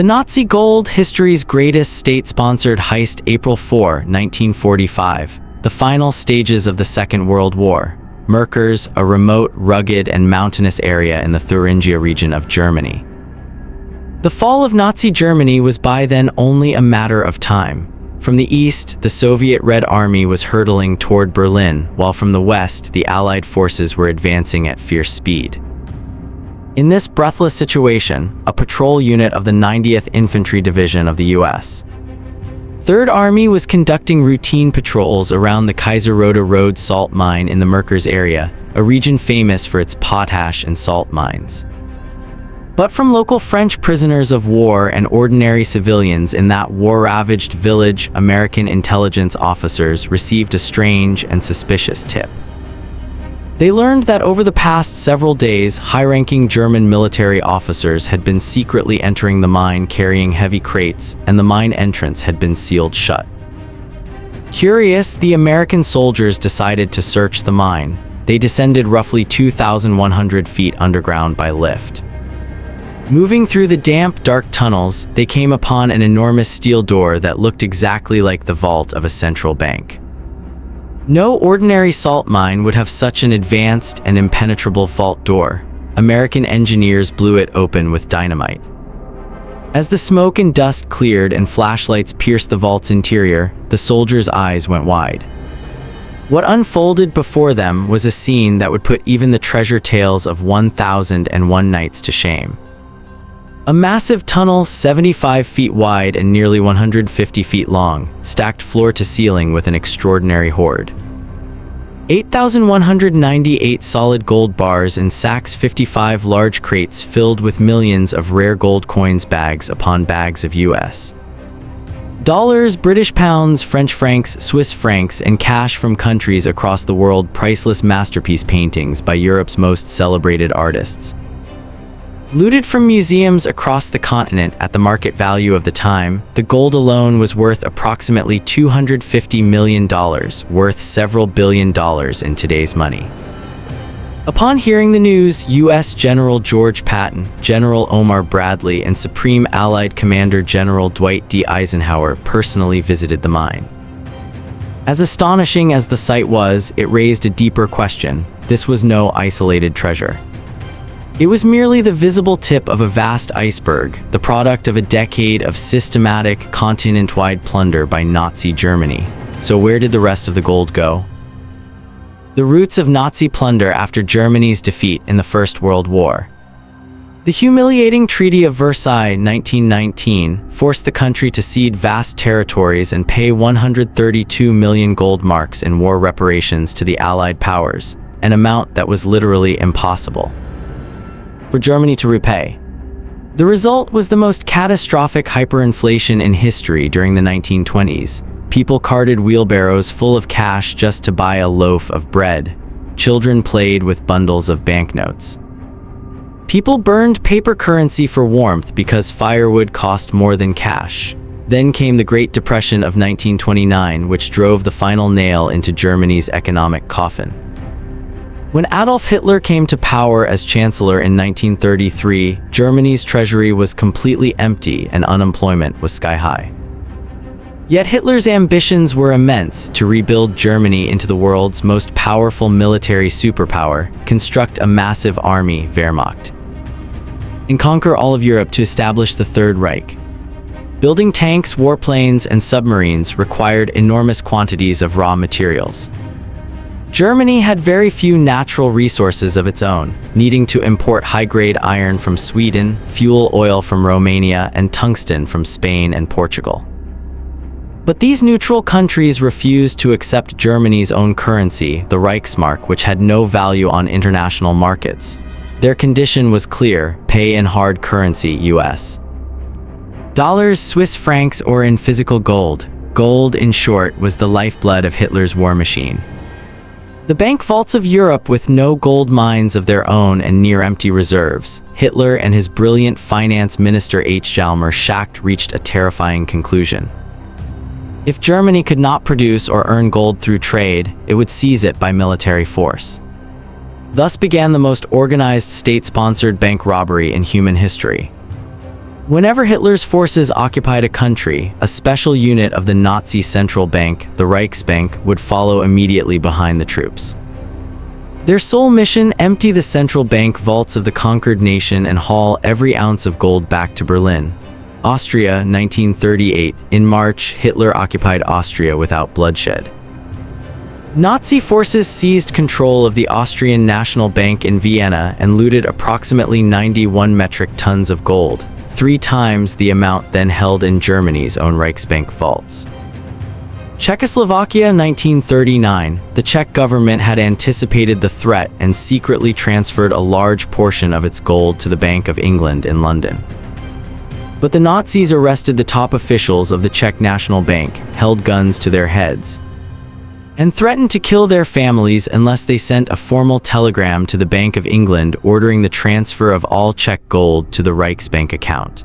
The Nazi gold, history's greatest state-sponsored heist. April 4, 1945. The final stages of the Second World War. Merkers, a remote, rugged, and mountainous area in the Thuringia region of Germany. The fall of Nazi Germany was by then only a matter of time. From the east, the Soviet Red Army was hurtling toward Berlin, while from the west, the Allied forces were advancing at fierce speed. In this breathless situation, a patrol unit of the 90th Infantry Division of the U.S. Third Army was conducting routine patrols around the Kaiserroda Road salt mine in the Merkers area, a region famous for its potash and salt mines. But from local French prisoners of war and ordinary civilians in that war-ravaged village, American intelligence officers received a strange and suspicious tip. They learned that over the past several days, high-ranking German military officers had been secretly entering the mine carrying heavy crates, and the mine entrance had been sealed shut. Curious, the American soldiers decided to search the mine. They descended roughly 2,100 feet underground by lift. Moving through the damp, dark tunnels, they came upon an enormous steel door that looked exactly like the vault of a central bank. No ordinary salt mine would have such an advanced and impenetrable vault door. American engineers blew it open with dynamite. As the smoke and dust cleared and flashlights pierced the vault's interior, the soldiers' eyes went wide. What unfolded before them was a scene that would put even the treasure tales of 1001 Nights to shame. A massive tunnel 75 feet wide and nearly 150 feet long, stacked floor to ceiling with an extraordinary hoard. 8,198 solid gold bars in sacks, 55 large crates filled with millions of rare gold coins, bags upon bags of US dollars, British pounds, French francs, Swiss francs, and cash from countries across the world, priceless masterpiece paintings by Europe's most celebrated artists. Looted from museums across the continent at the market value of the time, the gold alone was worth approximately $250 million, worth several billion dollars in today's money. Upon hearing the news, U.S. General George Patton, General Omar Bradley, and Supreme Allied Commander General Dwight D. Eisenhower personally visited the mine. As astonishing as the sight was, it raised a deeper question. This was no isolated treasure. It was merely the visible tip of a vast iceberg, the product of a decade of systematic, continent-wide plunder by Nazi Germany. So where did the rest of the gold go? The roots of Nazi plunder after Germany's defeat in the First World War. The humiliating Treaty of Versailles 1919 forced the country to cede vast territories and pay 132 million gold marks in war reparations to the Allied powers, an amount that was literally impossible for Germany to repay. The result was the most catastrophic hyperinflation in history during the 1920s. People carted wheelbarrows full of cash just to buy a loaf of bread. Children played with bundles of banknotes. People burned paper currency for warmth because firewood cost more than cash. Then came the Great Depression of 1929, which drove the final nail into Germany's economic coffin. When Adolf Hitler came to power as chancellor in 1933, Germany's treasury was completely empty and unemployment was sky-high. Yet Hitler's ambitions were immense: to rebuild Germany into the world's most powerful military superpower, construct a massive army, Wehrmacht, and conquer all of Europe to establish the Third Reich. Building tanks, warplanes, and submarines required enormous quantities of raw materials. Germany had very few natural resources of its own, needing to import high-grade iron from Sweden, fuel oil from Romania, and tungsten from Spain and Portugal. But these neutral countries refused to accept Germany's own currency, the Reichsmark, which had no value on international markets. Their condition was clear: pay in hard currency, US dollars, Swiss francs, or in physical gold. Gold, in short, was the lifeblood of Hitler's war machine. The bank vaults of Europe with no gold mines of their own and near-empty reserves, Hitler and his brilliant finance minister Hjalmar Schacht reached a terrifying conclusion. If Germany could not produce or earn gold through trade, it would seize it by military force. Thus began the most organized state-sponsored bank robbery in human history. Whenever Hitler's forces occupied a country, a special unit of the Nazi central bank, the Reichsbank, would follow immediately behind the troops. Their sole mission: empty the central bank vaults of the conquered nation and haul every ounce of gold back to Berlin. Austria, 1938. In March, Hitler occupied Austria without bloodshed. Nazi forces seized control of the Austrian National Bank in Vienna and looted approximately 91 metric tons of gold, 3 times the amount then held in Germany's own Reichsbank vaults. Czechoslovakia, 1939. The Czech government had anticipated the threat and secretly transferred a large portion of its gold to the Bank of England in London. But the Nazis arrested the top officials of the Czech National Bank, held guns to their heads, and threatened to kill their families unless they sent a formal telegram to the Bank of England ordering the transfer of all Czech gold to the Reichsbank account.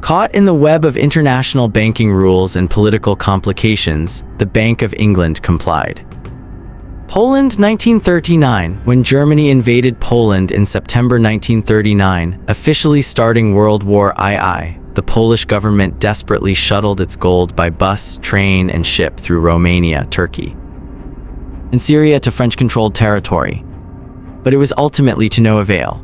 Caught in the web of international banking rules and political complications, the Bank of England complied. Poland, 1939. When Germany invaded Poland in September 1939, officially starting World War II, the Polish government desperately shuttled its gold by bus, train, and ship through Romania, Turkey, and Syria to French-controlled territory. But it was ultimately to no avail.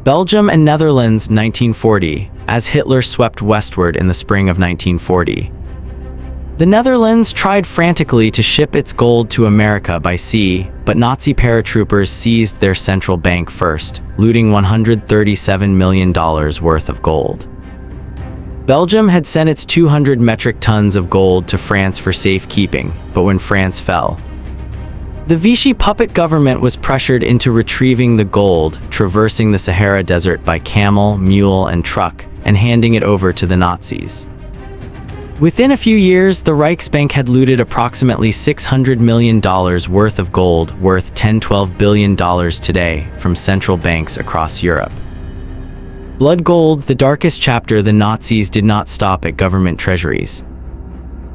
Belgium and Netherlands, 1940. As Hitler swept westward in the spring of 1940, the Netherlands tried frantically to ship its gold to America by sea, but Nazi paratroopers seized their central bank first, looting $137 million worth of gold. Belgium had sent its 200 metric tons of gold to France for safekeeping, but when France fell, the Vichy puppet government was pressured into retrieving the gold, traversing the Sahara Desert by camel, mule, and truck, and handing it over to the Nazis. Within a few years, the Reichsbank had looted approximately $600 million worth of gold, worth $10–12 billion today, from central banks across Europe. Blood gold, the darkest chapter. The Nazis did not stop at government treasuries.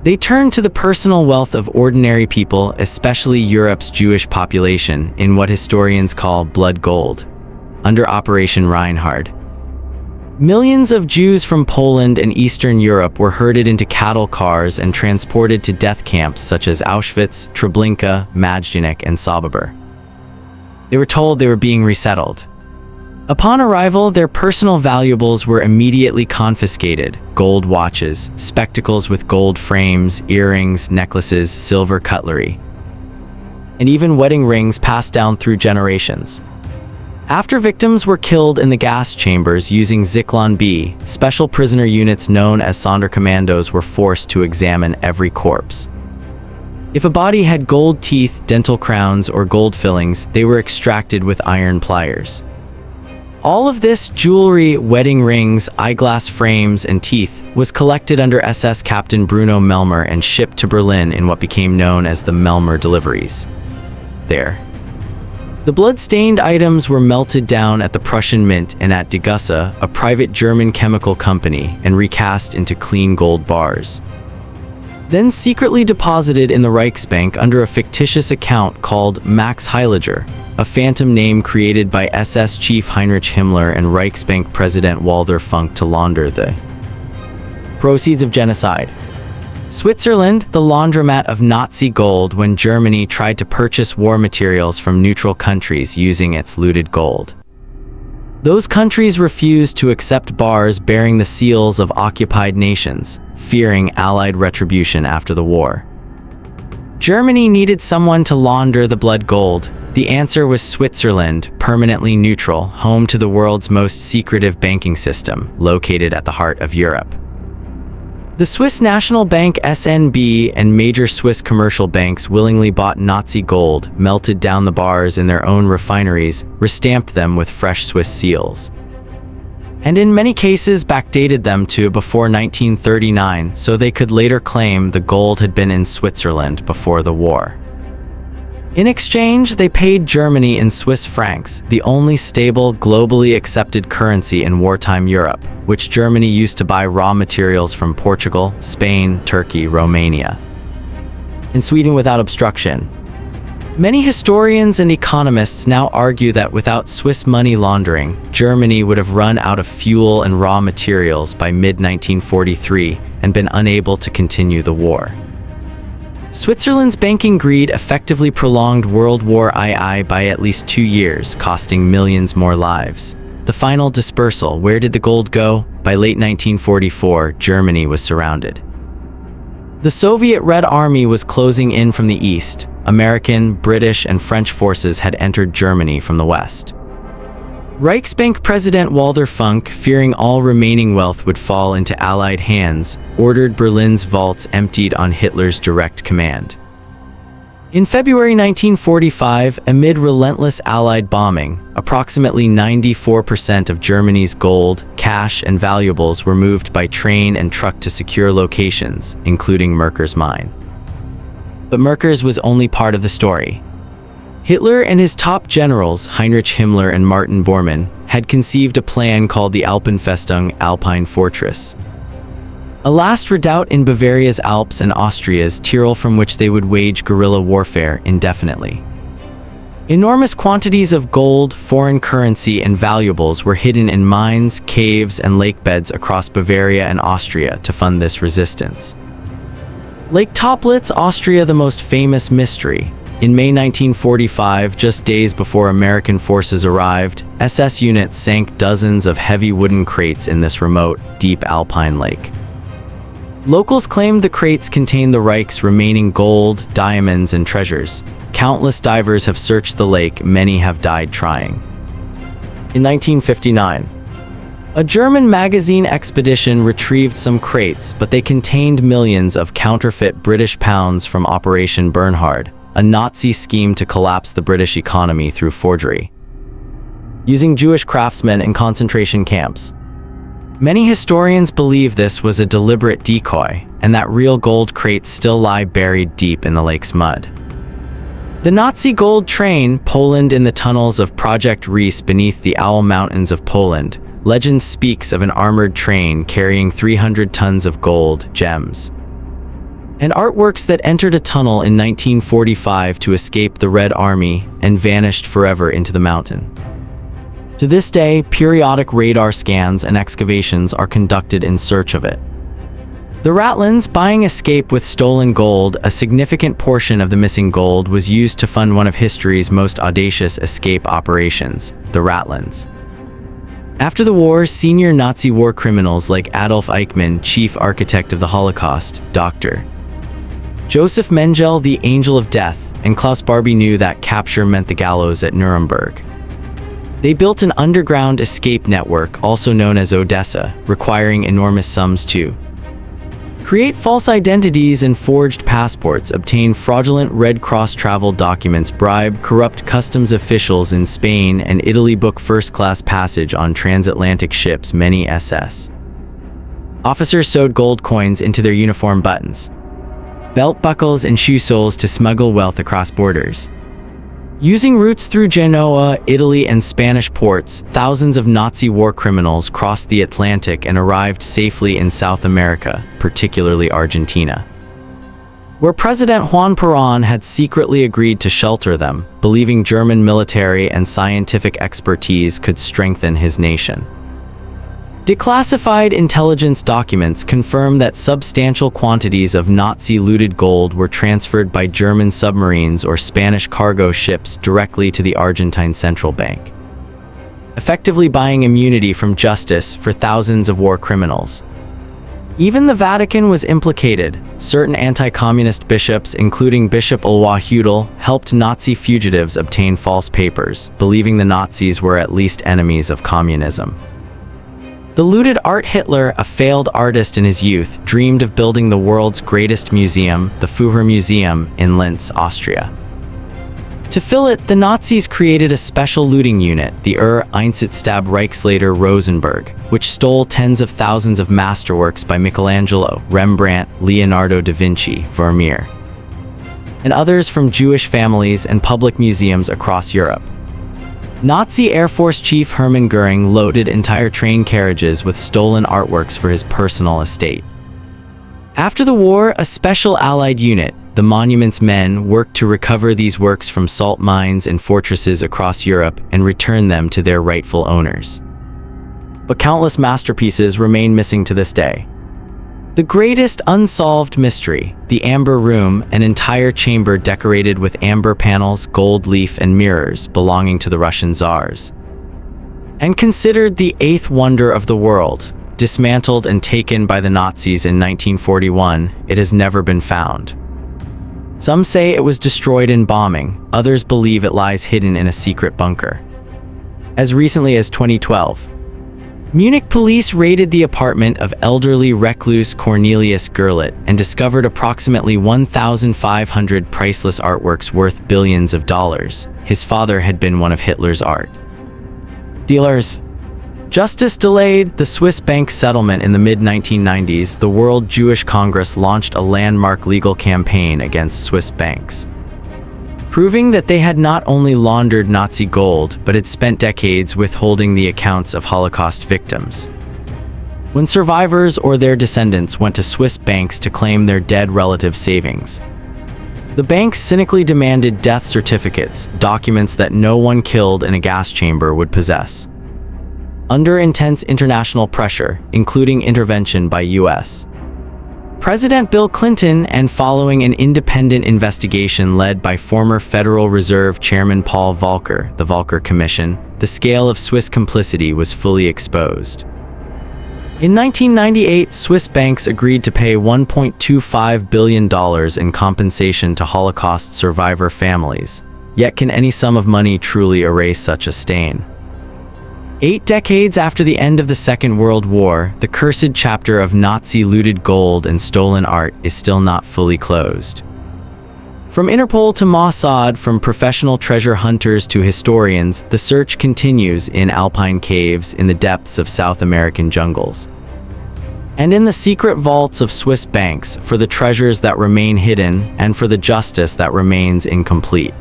They turned to the personal wealth of ordinary people, especially Europe's Jewish population, in what historians call blood gold. Under Operation Reinhard, millions of Jews from Poland and Eastern Europe were herded into cattle cars and transported to death camps such as Auschwitz, Treblinka, Majdanek, and Sobibor. They were told they were being resettled. Upon arrival, their personal valuables were immediately confiscated: gold watches, spectacles with gold frames, earrings, necklaces, silver cutlery, and even wedding rings passed down through generations. After victims were killed in the gas chambers using Zyklon B, special prisoner units known as Sonderkommandos were forced to examine every corpse. If a body had gold teeth, dental crowns, or gold fillings, they were extracted with iron pliers. All of this jewelry, wedding rings, eyeglass frames, and teeth was collected under SS Captain Bruno Melmer and shipped to Berlin in what became known as the Melmer deliveries. There, the blood-stained items were melted down at the Prussian Mint and at Degussa, a private German chemical company, and recast into clean gold bars, then secretly deposited in the Reichsbank under a fictitious account called Max Heiliger, a phantom name created by SS Chief Heinrich Himmler and Reichsbank President Walther Funk to launder the proceeds of genocide. Switzerland, the laundromat of Nazi gold when Germany tried to purchase war materials from neutral countries using its looted gold. Those countries refused to accept bars bearing the seals of occupied nations, fearing Allied retribution after the war. Germany needed someone to launder the blood gold. The answer was Switzerland, permanently neutral, home to the world's most secretive banking system, located at the heart of Europe. The Swiss National Bank SNB and major Swiss commercial banks willingly bought Nazi gold, melted down the bars in their own refineries, restamped them with fresh Swiss seals, and in many cases backdated them to before 1939 so they could later claim the gold had been in Switzerland before the war. In exchange, they paid Germany in Swiss francs, the only stable, globally accepted currency in wartime Europe, which Germany used to buy raw materials from Portugal, Spain, Turkey, Romania, and Sweden without obstruction. Many historians and economists now argue that without Swiss money laundering, Germany would have run out of fuel and raw materials by mid-1943 and been unable to continue the war. Switzerland's banking greed effectively prolonged World War II by at least 2 years, costing millions more lives. The final dispersal, where did the gold go? By late 1944, Germany was surrounded. The Soviet Red Army was closing in from the east. American, British, and French forces had entered Germany from the west. Reichsbank President Walther Funk, fearing all remaining wealth would fall into Allied hands, ordered Berlin's vaults emptied on Hitler's direct command. In February 1945, amid relentless Allied bombing, approximately 94% of Germany's gold, cash, and valuables were moved by train and truck to secure locations, including Merker's mine. But Merker's was only part of the story. Hitler and his top generals, Heinrich Himmler and Martin Bormann, had conceived a plan called the Alpenfestung, Alpine Fortress, a last redoubt in Bavaria's Alps and Austria's Tyrol from which they would wage guerrilla warfare indefinitely. Enormous quantities of gold, foreign currency, and valuables were hidden in mines, caves, and lake beds across Bavaria and Austria to fund this resistance. Lake Toplitz, Austria, the most famous mystery. In May 1945, just days before American forces arrived, SS units sank dozens of heavy wooden crates in this remote, deep alpine lake. Locals claimed the crates contained the Reich's remaining gold, diamonds, and treasures. Countless divers have searched the lake, many have died trying. In 1959, a German magazine expedition retrieved some crates, but they contained millions of counterfeit British pounds from Operation Bernhard, a Nazi scheme to collapse the British economy through forgery, using Jewish craftsmen in concentration camps. Many historians believe this was a deliberate decoy, and that real gold crates still lie buried deep in the lake's mud. The Nazi gold train, Poland in the tunnels of Project Reese beneath the Owl Mountains of Poland. Legend speaks of an armored train carrying 300 tons of gold, gems, and artworks that entered a tunnel in 1945 to escape the Red Army and vanished forever into the mountain. To this day, periodic radar scans and excavations are conducted in search of it. The Ratlins buying escape with stolen gold. A significant portion of the missing gold was used to fund one of history's most audacious escape operations, the Ratlins. After the war, senior Nazi war criminals like Adolf Eichmann, chief architect of the Holocaust, Dr. Joseph Mengele, the Angel of Death, and Klaus Barbie knew that capture meant the gallows at Nuremberg. They built an underground escape network, also known as Odessa, requiring enormous sums to create false identities and forged passports, obtain fraudulent Red Cross travel documents, bribe corrupt customs officials in Spain and Italy, book first-class passage on transatlantic ships. Many SS officers sewed gold coins into their uniform buttons, belt buckles, and shoe soles to smuggle wealth across borders. Using routes through Genoa, Italy, and Spanish ports, thousands of Nazi war criminals crossed the Atlantic and arrived safely in South America, particularly Argentina, where President Juan Perón had secretly agreed to shelter them, believing German military and scientific expertise could strengthen his nation. Declassified intelligence documents confirm that substantial quantities of Nazi-looted gold were transferred by German submarines or Spanish cargo ships directly to the Argentine Central Bank, effectively buying immunity from justice for thousands of war criminals. Even the Vatican was implicated. Certain anti-communist bishops, including Bishop Ulwa Hudel, helped Nazi fugitives obtain false papers, believing the Nazis were at least enemies of communism. The looted art. Hitler, a failed artist in his youth, dreamed of building the world's greatest museum, the Führer Museum, in Linz, Austria. To fill it, the Nazis created a special looting unit, the Einsatzstab Reichsleiter Rosenberg, which stole tens of thousands of masterworks by Michelangelo, Rembrandt, Leonardo da Vinci, Vermeer, and others from Jewish families and public museums across Europe. Nazi Air Force Chief Hermann Göring loaded entire train carriages with stolen artworks for his personal estate. After the war, a special Allied unit, the monument's men worked to recover these works from salt mines and fortresses across Europe and return them to their rightful owners. But countless masterpieces remain missing to this day. The greatest unsolved mystery, the Amber Room, an entire chamber decorated with amber panels, gold leaf, and mirrors belonging to the Russian Tsars. And considered the eighth wonder of the world, dismantled and taken by the Nazis in 1941, it has never been found. Some say it was destroyed in bombing, others believe it lies hidden in a secret bunker. As recently as 2012, Munich police raided the apartment of elderly recluse Cornelius Gerlit and discovered approximately 1,500 priceless artworks worth billions of dollars. His father had been one of Hitler's art dealers. Justice delayed. The Swiss bank settlement in the mid-1990s, the World Jewish Congress launched a landmark legal campaign against Swiss banks, proving that they had not only laundered Nazi gold, but had spent decades withholding the accounts of Holocaust victims. When survivors or their descendants went to Swiss banks to claim their dead relatives' savings, the banks cynically demanded death certificates, documents that no one killed in a gas chamber would possess. Under intense international pressure, including intervention by U.S. President Bill Clinton and following an independent investigation led by former Federal Reserve Chairman Paul Volcker, the Volcker Commission, the scale of Swiss complicity was fully exposed. In 1998, Swiss banks agreed to pay $1.25 billion in compensation to Holocaust survivor families. Yet can any sum of money truly erase such a stain? 8 decades after the end of the Second World War, the cursed chapter of Nazi-looted gold and stolen art is still not fully closed. From Interpol to Mossad, from professional treasure hunters to historians, the search continues in Alpine caves in the depths of South American jungles, and in the secret vaults of Swiss banks, for the treasures that remain hidden and for the justice that remains incomplete.